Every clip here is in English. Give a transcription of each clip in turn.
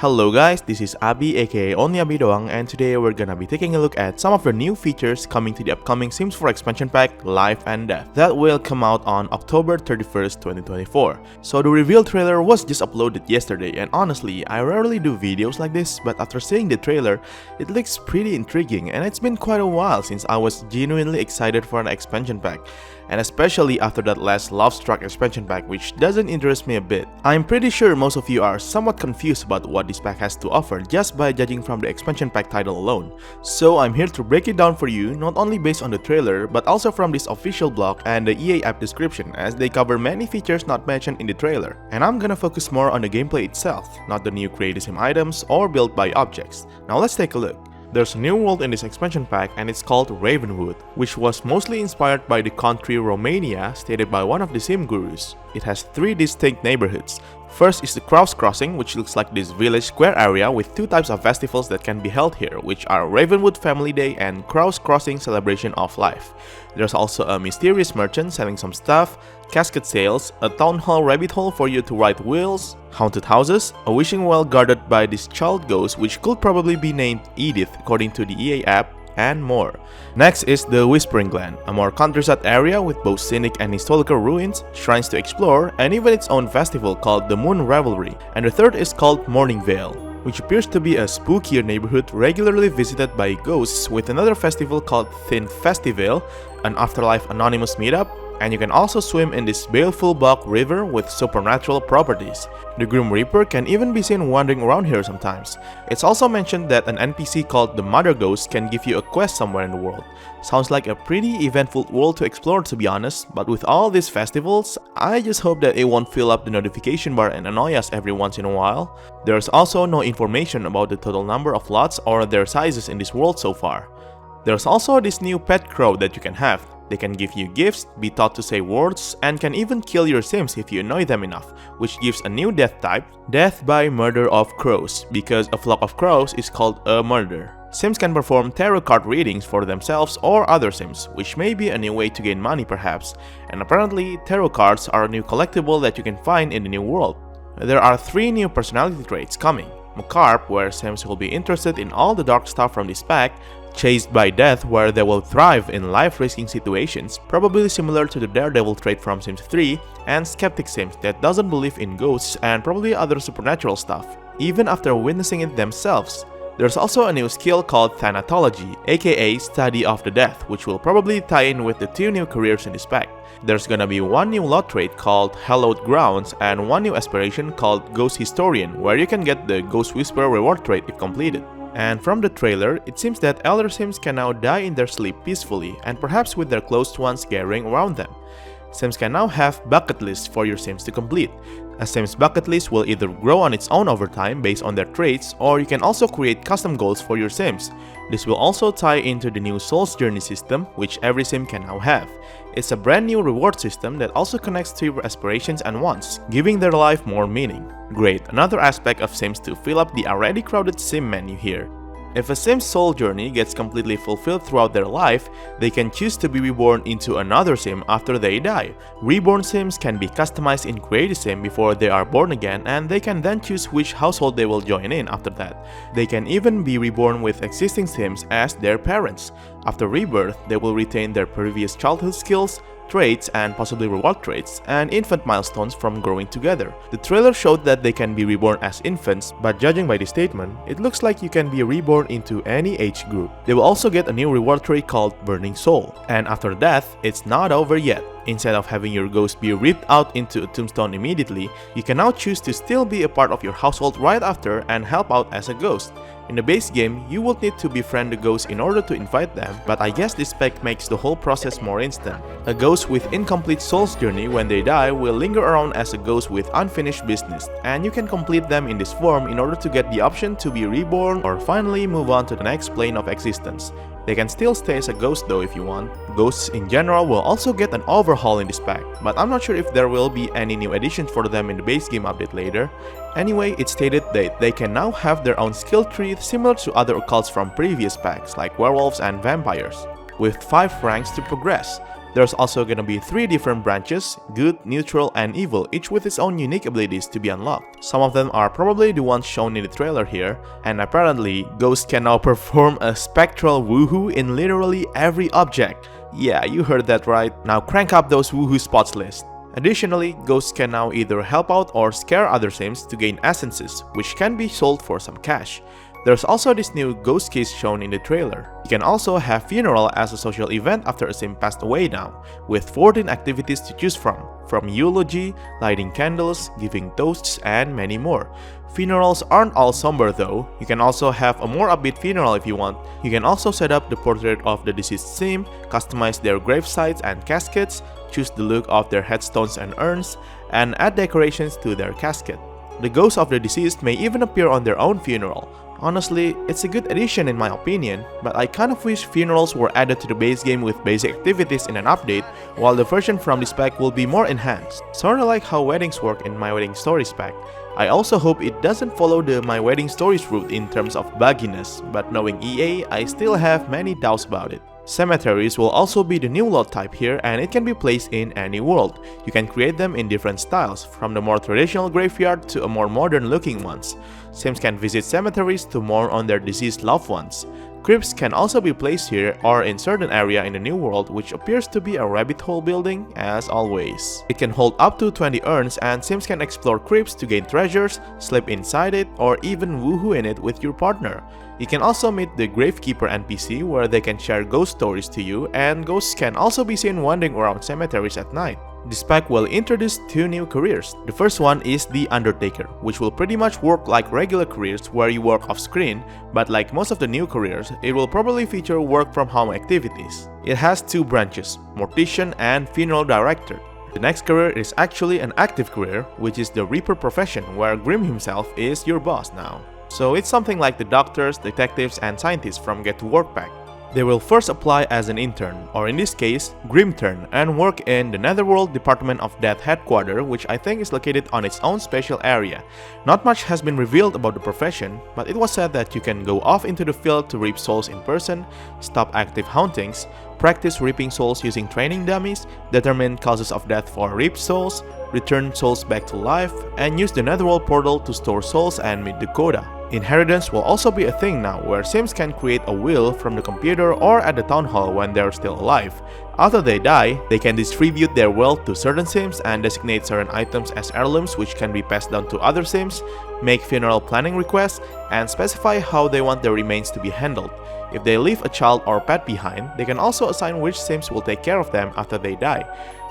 Hello guys, this is Abi aka onlyabidoang, and today we're gonna be taking a look at some of the new features coming to the upcoming Sims 4 expansion pack, Life and Death, that will come out on October 31st, 2024. So the reveal trailer was just uploaded yesterday, and honestly, I rarely do videos like this, but after seeing the trailer, it looks pretty intriguing, and it's been quite a while since I was genuinely excited for an expansion pack. And especially after that last Love Struck expansion pack, which doesn't interest me a bit. I'm pretty sure most of you are somewhat confused about what this pack has to offer just by judging from the expansion pack title alone. So I'm here to break it down for you, not only based on the trailer, but also from this official blog and the EA app description, as they cover many features not mentioned in the trailer. And I'm gonna focus more on the gameplay itself, not the new created sim items or built by objects. Now let's take a look. There's a new world in this expansion pack, and it's called Ravenwood, which was mostly inspired by the country Romania stated by one of the sim gurus. It has 3 distinct neighborhoods. First is the Cross Crossing, which looks like this village square area with 2 types of festivals that can be held here, which are Ravenwood Family Day and Cross Crossing Celebration of Life. There's also a mysterious merchant selling some stuff, casket sales, a town hall rabbit hole for you to ride wheels, haunted houses, a wishing well guarded by this child ghost which could probably be named Edith according to the EA app, and more. Next is the Whispering Glen, a more countryside area with both scenic and historical ruins, shrines to explore, and even its own festival called the Moon Revelry. And the third is called Morning Vale, which appears to be a spookier neighborhood regularly visited by ghosts, with another festival called Thin Festival, an afterlife anonymous meetup, and you can also swim in this baleful bog river with supernatural properties. The Grim Reaper can even be seen wandering around here sometimes. It's also mentioned that an NPC called the Mother Ghost can give you a quest somewhere in the world. Sounds like a pretty eventful world to explore, to be honest, but with all these festivals, I just hope that it won't fill up the notification bar and annoy us every once in a while. There's also no information about the total number of lots or their sizes in this world so far. There's also this new pet crow that you can have. They can give you gifts, be taught to say words, and can even kill your sims if you annoy them enough, which gives a new death type, death by murder of crows, because a flock of crows is called a murder. Sims can perform tarot card readings for themselves or other sims, which may be a new way to gain money perhaps, and apparently tarot cards are a new collectible that you can find in the new world. There are 3 new personality traits coming. Macabre, where sims will be interested in all the dark stuff from this pack, Chased by Death, where they will thrive in life-risking situations, probably similar to the Daredevil trait from Sims 3, and Skeptic Sims that doesn't believe in ghosts and probably other supernatural stuff, even after witnessing it themselves. There's also a new skill called Thanatology, aka Study of the Death, which will probably tie in with the 2 new careers in this pack. There's gonna be 1 new lot trait called Hallowed Grounds and 1 new aspiration called Ghost Historian, where you can get the Ghost Whisperer reward trait if completed. And from the trailer, it seems that elder sims can now die in their sleep peacefully, and perhaps with their close ones gathering around them. Sims can now have bucket lists for your sims to complete. A sim's bucket list will either grow on its own over time based on their traits, or you can also create custom goals for your sims. This will also tie into the new Soul's Journey system, which every sim can now have. It's a brand new reward system that also connects to your aspirations and wants, giving their life more meaning. Great, another aspect of sims to fill up the already crowded sim menu here. If a sim's soul journey gets completely fulfilled throughout their life, they can choose to be reborn into another sim after they die. Reborn sims can be customized in Create a Sim before they are born again, and they can then choose which household they will join in after that. They can even be reborn with existing sims as their parents. After rebirth, they will retain their previous childhood skills, traits, and possibly reward traits, and infant milestones from growing together. The trailer showed that they can be reborn as infants, but judging by the statement, it looks like you can be reborn into any age group. They will also get a new reward trait called Burning Soul, and after death, it's not over yet. Instead of having your ghost be ripped out into a tombstone immediately, you can now choose to still be a part of your household right after and help out as a ghost. In the base game, you would need to befriend the ghost in order to invite them, but I guess this spec makes the whole process more instant. A ghost with incomplete soul's journey when they die will linger around as a ghost with unfinished business, and you can complete them in this form in order to get the option to be reborn or finally move on to the next plane of existence. They can still stay as a ghost though if you want. Ghosts in general will also get an overhaul in this pack, but I'm not sure if there will be any new additions for them in the base game update later. Anyway, it stated that they can now have their own skill tree similar to other occults from previous packs like werewolves and vampires, with 5 ranks to progress. There's also gonna be 3 different branches, good, neutral, and evil, each with its own unique abilities to be unlocked. Some of them are probably the ones shown in the trailer here, and apparently, Ghost can now perform a spectral woohoo in literally every object. Yeah, you heard that right. Now crank up those woohoo spots list. Additionally, Ghosts can now either help out or scare other sims to gain essences, which can be sold for some cash. There's also this new ghost case shown in the trailer. You can also have funeral as a social event after a sim passed away now, with 14 activities to choose from eulogy, lighting candles, giving toasts, and many more. Funerals aren't all somber though. You can also have a more upbeat funeral if you want. You can also set up the portrait of the deceased sim, customize their grave sites and caskets, choose the look of their headstones and urns, and add decorations to their casket. The ghosts of the deceased may even appear on their own funeral. Honestly, it's a good addition in my opinion, but I kind of wish funerals were added to the base game with basic activities in an update, while the version from this pack will be more enhanced. Sorta like how weddings work in My Wedding Stories pack. I also hope it doesn't follow the My Wedding Stories route in terms of bugginess, but knowing EA, I still have many doubts about it. Cemeteries will also be the new lot type here, and it can be placed in any world. You can create them in different styles, from the more traditional graveyard to a more modern looking ones. Sims can visit cemeteries to mourn on their deceased loved ones. Crypts can also be placed here or in certain area in the new world, which appears to be a rabbit hole building as always. It can hold up to 20 urns, and Sims can explore crypts to gain treasures, sleep inside it, or even woohoo in it with your partner. You can also meet the Gravekeeper NPC where they can share ghost stories to you, and ghosts can also be seen wandering around cemeteries at night. This pack will introduce 2 new careers. The first one is the Undertaker, which will pretty much work like regular careers where you work off screen, but like most of the new careers, it will probably feature work from home activities. It has 2 branches, Mortician and Funeral Director. The next career is actually an active career, which is the Reaper profession, where Grim himself is your boss now. So it's something like the doctors, detectives, and scientists from Get to Work pack. They will first apply as an intern, or in this case, Grimtern, and work in the Netherworld Department of Death Headquarters, which I think is located on its own special area. Not much has been revealed about the profession, but it was said that you can go off into the field to reap souls in person, stop active hauntings, practice reaping souls using training dummies, determine causes of death for reaped souls, return souls back to life, and use the Netherworld portal to store souls and meet the quota. Inheritance will also be a thing now, where Sims can create a will from the computer or at the town hall when they're still alive. After they die, they can distribute their wealth to certain Sims and designate certain items as heirlooms which can be passed down to other Sims, make funeral planning requests, and specify how they want their remains to be handled. If they leave a child or pet behind, they can also assign which Sims will take care of them after they die.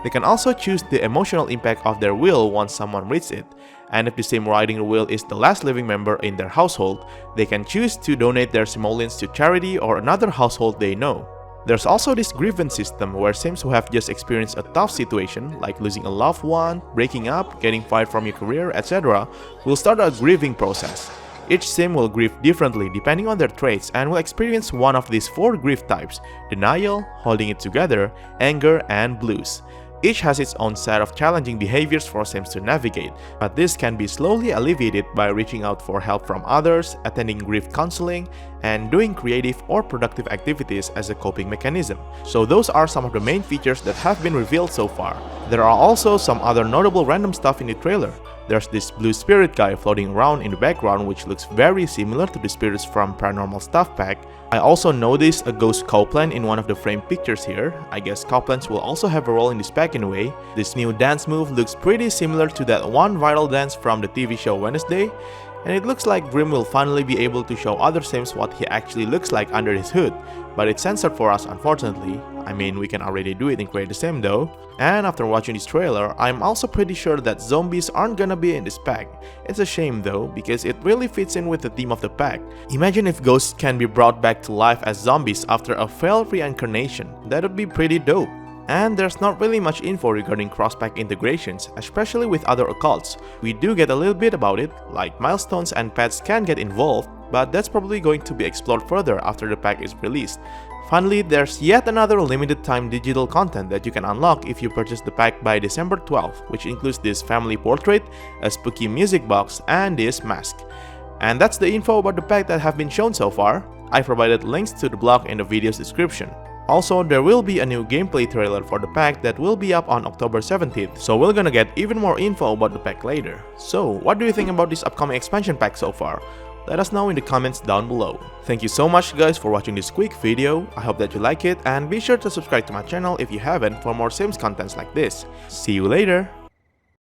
They can also choose the emotional impact of their will once someone reads it. And if the sim writing the will is the last living member in their household, they can choose to donate their simoleons to charity or another household they know. There's also this grievance system where sims who have just experienced a tough situation, like losing a loved one, breaking up, getting fired from your career, etc., will start a grieving process. Each sim will grieve differently depending on their traits and will experience one of these 4 grief types: denial, holding it together, anger, and blues. Each has its own set of challenging behaviors for sims to navigate, but this can be slowly alleviated by reaching out for help from others, attending grief counseling, and doing creative or productive activities as a coping mechanism. So those are some of the main features that have been revealed so far. There are also some other notable random stuff in the trailer. There's this blue spirit guy floating around in the background which looks very similar to the spirits from Paranormal Stuff pack. I also noticed a ghost cowplant in one of the framed pictures here. I guess cowplants will also have a role in this pack in a way. This new dance move looks pretty similar to that one viral dance from the TV show Wednesday, and it looks like Grim will finally be able to show other sims what he actually looks like under his hood, but it's censored for us unfortunately. I mean, we can already do it in Create a Sim though. And after watching this trailer, I'm also pretty sure that zombies aren't gonna be in this pack. It's a shame though, because it really fits in with the theme of the pack. Imagine if ghosts can be brought back to life as zombies after a failed reincarnation. That would be pretty dope. And there's not really much info regarding cross-pack integrations, especially with other occults. We do get a little bit about it, like milestones and pets can get involved, but that's probably going to be explored further after the pack is released. Finally, there's yet another limited time digital content that you can unlock if you purchase the pack by December 12th, which includes this family portrait, a spooky music box, and this mask. And that's the info about the pack that have been shown so far. I provided links to the blog in the video's description. Also, there will be a new gameplay trailer for the pack that will be up on October 17th, so we're gonna get even more info about the pack later. So, what do you think about this upcoming expansion pack so far? Let us know in the comments down below. Thank you so much guys for watching this quick video. I hope that you like it, and be sure to subscribe to my channel if you haven't for more Sims contents like this. See you later!